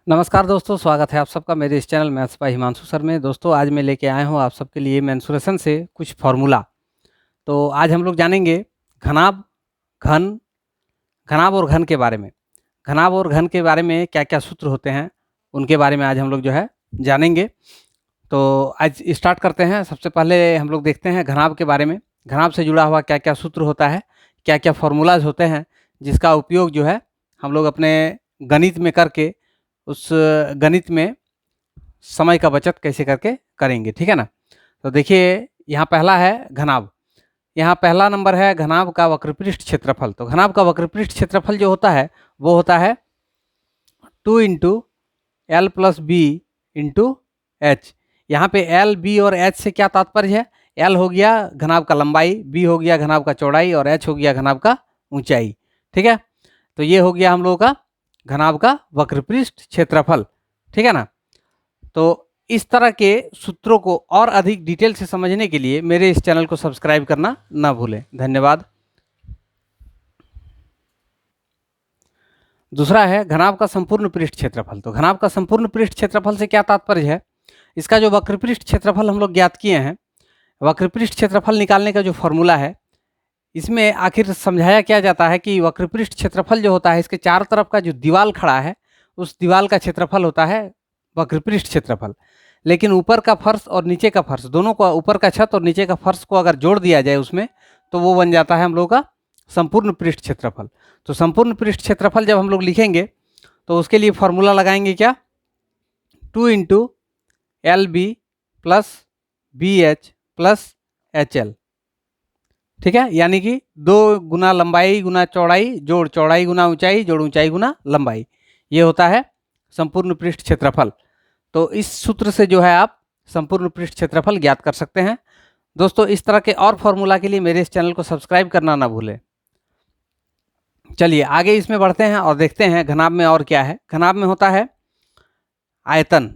नमस्कार दोस्तों, स्वागत है आप सबका मेरे इस channel maths by Himanshu sir में। दोस्तों आज मैं लेके आया हूँ आप सबके लिए मेंसुरेशन से कुछ फार्मूला। तो आज हम लोग जानेंगे घनाभ, घन, घनाभ और घन के बारे में। घनाभ और घन के बारे में क्या क्या सूत्र होते हैं उनके बारे में आज हम लोग जो है जानेंगे। तो आज स्टार्ट करते हैं। सबसे पहले हम लोग देखते हैं घनाभ के बारे में। घनाभ से जुड़ा हुआ क्या क्या सूत्र होता है, क्या क्या फार्मूलाज होते हैं जिसका उपयोग जो है हम लोग अपने गणित में करके उस गणित में समय का बचत कैसे करके करेंगे, ठीक है ना। तो देखिए यहाँ पहला है घनाभ। यहाँ पहला नंबर है घनाभ का वक्रपृष्ठ क्षेत्रफल। तो घनाभ का वक्रपृष्ठ क्षेत्रफल जो होता है वो होता है 2 into L plus B into H. यहाँ पे एल, बी और एच से क्या तात्पर्य है? एल हो गया घनाभ का लंबाई, बी हो गया घनाभ का चौड़ाई और एच हो गया घनाभ का ऊंचाई, ठीक है। तो ये हो गया हम लोगों का घनाभ का वक्रपृष्ठ क्षेत्रफल, ठीक है ना। तो इस तरह के सूत्रों को और अधिक डिटेल से समझने के लिए मेरे इस चैनल को सब्सक्राइब करना ना भूलें। धन्यवाद। दूसरा है घनाभ का संपूर्ण पृष्ठ क्षेत्रफल। तो घनाभ का संपूर्ण पृष्ठ क्षेत्रफल से क्या तात्पर्य है? इसका जो वक्रपृष्ठ क्षेत्रफल हम लोग ज्ञात किए हैं, वक्रपृष्ठ क्षेत्रफल निकालने का जो फॉर्मूला है, इसमें आखिर समझाया क्या जाता है कि वक्रपृष्ठ क्षेत्रफल जो होता है इसके चारों तरफ का जो दीवाल खड़ा है उस दीवाल का क्षेत्रफल होता है वक्रपृष्ठ क्षेत्रफल। लेकिन ऊपर का फर्श और नीचे का फर्श दोनों को, ऊपर का छत और नीचे का फर्श को अगर जोड़ दिया जाए उसमें, तो वो बन जाता है हम लोग का संपूर्ण पृष्ठ क्षेत्रफल। तो संपूर्ण पृष्ठ क्षेत्रफल जब हम लोग लिखेंगे तो उसके लिए फॉर्मूला लगाएंगे क्या? 2 into L B plus B H plus H L, ठीक है। यानी कि 2 गुना लंबाई गुना चौड़ाई जोड़ चौड़ाई गुना ऊंचाई जोड़ ऊंचाई गुना लंबाई, ये होता है संपूर्ण पृष्ठ क्षेत्रफल। तो इस सूत्र से जो है आप संपूर्ण पृष्ठ क्षेत्रफल ज्ञात कर सकते हैं। दोस्तों इस तरह के और फॉर्मूला के लिए मेरे इस चैनल को सब्सक्राइब करना ना भूलें। चलिए आगे इसमें बढ़ते हैं और देखते हैं घनाभ में और क्या है। घनाभ में होता है आयतन।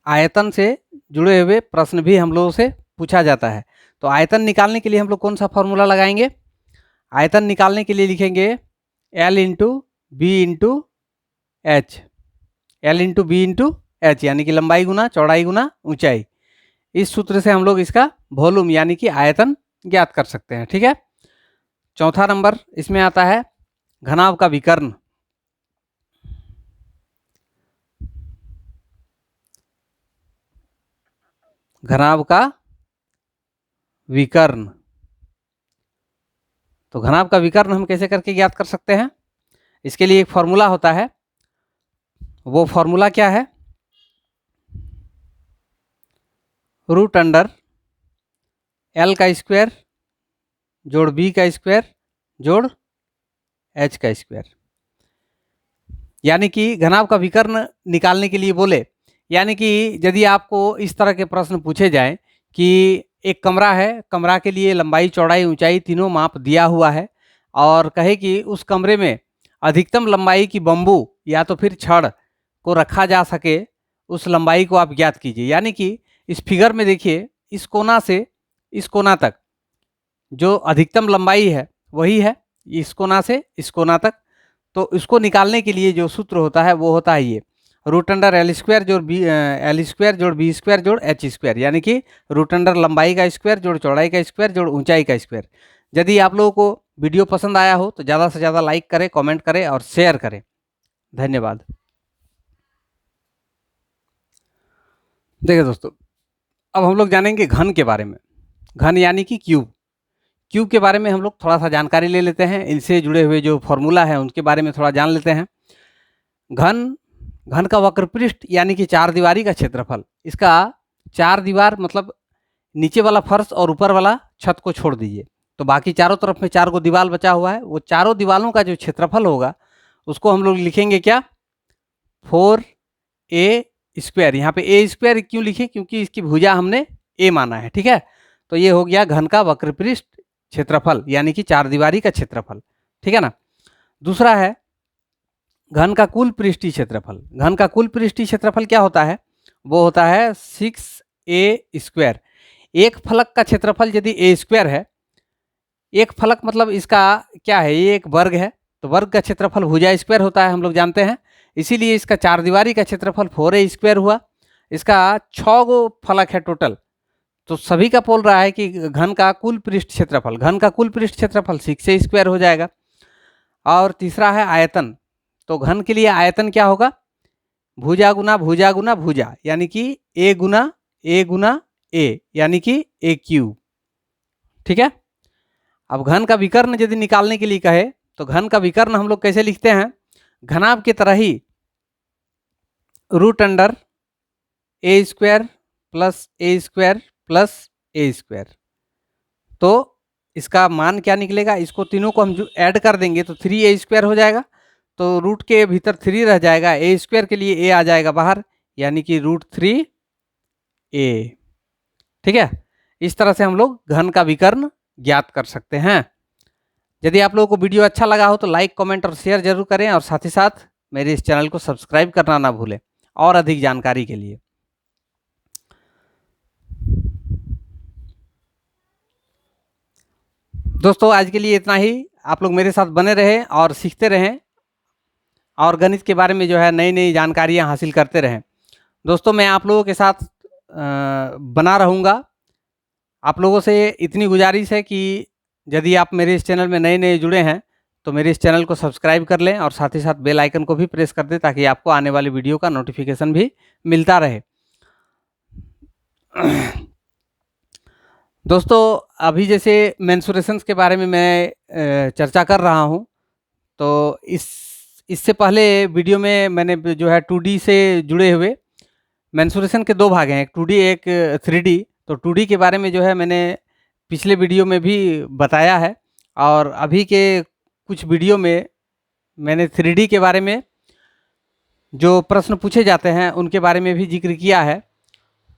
आयतन से जुड़े हुए प्रश्न भी हम लोगों से पूछा जाता है। तो आयतन निकालने के लिए हम लोग कौन सा फॉर्मूला लगाएंगे? आयतन निकालने के लिए लिखेंगे L into B into H. L into B into H यानी कि लंबाई गुना चौड़ाई गुना ऊंचाई। इस सूत्र से हम लोग इसका वॉल्यूम यानी कि आयतन ज्ञात कर सकते हैं, ठीक है। चौथा नंबर इसमें आता है घनाभ का विकर्ण। घनाभ का विकर्ण। तो घनाभ का विकर्ण हम कैसे करके ज्ञात कर सकते हैं? इसके लिए एक फॉर्मूला होता है। वो फॉर्मूला क्या है? रूट अंडर एल का स्क्वायर जोड़ बी का स्क्वायर जोड़ एच का स्क्वायर। यानी कि घनाभ का विकर्ण निकालने के लिए बोले, यानी कि यदि आपको इस तरह के प्रश्न पूछे जाए कि एक कमरा है, कमरा के लिए लंबाई चौड़ाई ऊंचाई तीनों माप दिया हुआ है और कहे कि उस कमरे में अधिकतम लंबाई की बम्बू या तो फिर छड़ को रखा जा सके, उस लंबाई को आप ज्ञात कीजिए। यानी कि इस फिगर में देखिए इस कोना से इस कोना तक जो अधिकतम लंबाई है वही है इस कोना से इस कोना तक। तो इसको निकालने के लिए जो सूत्र होता है वो होता है ये रूट अंडर एल स्क्वायर जोड़ बी एल स्क्वायर जोड़ बी स्क्वायर जोड़ एच स्क्वायर। यानी कि रूट अंडर लंबाई का स्क्वायर जोड़ चौड़ाई का स्क्वायर जोड़ ऊंचाई का स्क्वायर। यदि आप लोगों को वीडियो पसंद आया हो तो ज़्यादा से ज़्यादा लाइक करें, कमेंट करें और शेयर करें। धन्यवाद। देखिए दोस्तों, अब हम लोग जानेंगे घन के बारे में। घन यानी कि क्यूब। क्यूब के बारे में हम लोग थोड़ा सा जानकारी ले लेते हैं। इनसे जुड़े हुए जो फॉर्मूला है उनके बारे में थोड़ा जान लेते हैं। घन, घन का वक्रपृष्ठ यानी कि चार दीवारी का क्षेत्रफल। इसका चार दीवार मतलब नीचे वाला फर्श और ऊपर वाला छत को छोड़ दीजिए, तो बाकी चारों तरफ में चार को दीवार बचा हुआ है, वो चारों दीवारों का जो क्षेत्रफल होगा उसको हम लोग लिखेंगे क्या? 4a square. यहाँ पे ए स्क्वायर क्यों लिखे? क्योंकि इसकी भुजा हमने ए माना है, ठीक है। तो ये हो गया घन का वक्रपृष्ठ क्षेत्रफल यानी कि चार दीवारी का क्षेत्रफल, ठीक है ना। दूसरा है घन का कुल पृष्ठीय क्षेत्रफल। घन का कुल पृष्ठीय क्षेत्रफल क्या होता है? वो होता है 6a स्क्वायर। एक फलक का क्षेत्रफल यदि ए स्क्वायर है, एक फलक मतलब इसका क्या है, ये एक वर्ग है, तो वर्ग का क्षेत्रफल भुजा स्क्वायर होता है, हम लोग जानते हैं। इसीलिए इसका चार दीवारी का क्षेत्रफल 4a स्क्वायर हुआ। इसका 6 गो फलक है टोटल, तो सभी का बोल रहा है कि घन का कुल पृष्ठ क्षेत्रफल, घन का कुल पृष्ठ क्षेत्रफल 6a स्क्वायर हो जाएगा। और तीसरा है आयतन, तो घन के लिए आयतन क्या होगा, भुजा गुना भुजा गुना भुजा, यानी कि ए गुना ए यानी कि ए क्यूब। ठीक है। अब घन का विकर्ण यदि निकालने के लिए कहे तो घन का विकर्ण हम लोग कैसे लिखते हैं, घनाभ की तरह ही रूट अंडर ए स्क्वायर प्लस ए स्क्वायर प्लस ए स्क्वायर। तो इसका मान क्या निकलेगा, इसको तीनों को हम जो ऐड कर देंगे तो 3a स्क्वायर हो जाएगा। तो रूट के भीतर 3 रह जाएगा, ए स्क्वायर के लिए ए आ जाएगा बाहर, यानी कि √3a। ठीक है। इस तरह से हम लोग घन का विकर्ण ज्ञात कर सकते हैं। यदि आप लोगों को वीडियो अच्छा लगा हो तो लाइक कमेंट और शेयर जरूर करें, और साथ ही साथ मेरे इस चैनल को सब्सक्राइब करना ना भूलें और अधिक जानकारी के लिए। दोस्तों आज के लिए इतना ही। आप लोग मेरे साथ बने रहें और सीखते रहें, और गणित के बारे में जो है नई नई जानकारियाँ हासिल करते रहें। दोस्तों मैं आप लोगों के साथ बना रहूँगा। आप लोगों से इतनी गुजारिश है कि यदि आप मेरे इस चैनल में नए नए जुड़े हैं तो मेरे इस चैनल को सब्सक्राइब कर लें, और साथ ही साथ बेल आइकन को भी प्रेस कर दें, ताकि आपको आने वाली वीडियो का नोटिफिकेशन भी मिलता रहे। दोस्तों अभी जैसे मेंसुरेशंस के बारे में मैं चर्चा कर रहा हूं, तो इससे पहले वीडियो में मैंने जो है 2D से जुड़े हुए मेंसुरेशन के दो भाग हैं, एक 2D एक 3D। तो 2D के बारे में जो है मैंने पिछले वीडियो में भी बताया है, और अभी के कुछ वीडियो में मैंने 3D के बारे में जो प्रश्न पूछे जाते हैं उनके बारे में भी जिक्र किया है।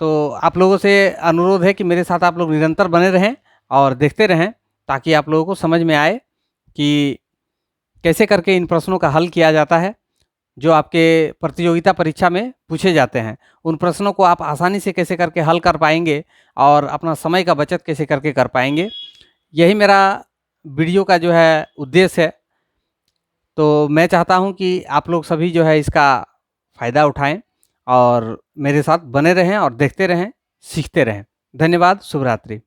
तो आप लोगों से अनुरोध है कि मेरे साथ आप लोग निरंतर बने रहें और देखते रहें, ताकि आप लोगों को समझ में आए कि कैसे करके इन प्रश्नों का हल किया जाता है जो आपके प्रतियोगिता परीक्षा में पूछे जाते हैं। उन प्रश्नों को आप आसानी से कैसे करके हल कर पाएंगे और अपना समय का बचत कैसे करके कर पाएंगे, यही मेरा वीडियो का जो है उद्देश्य है। तो मैं चाहता हूं कि आप लोग सभी जो है इसका फ़ायदा उठाएं और मेरे साथ बने रहें और देखते रहें, सीखते रहें। धन्यवाद। शुभ रात्रि।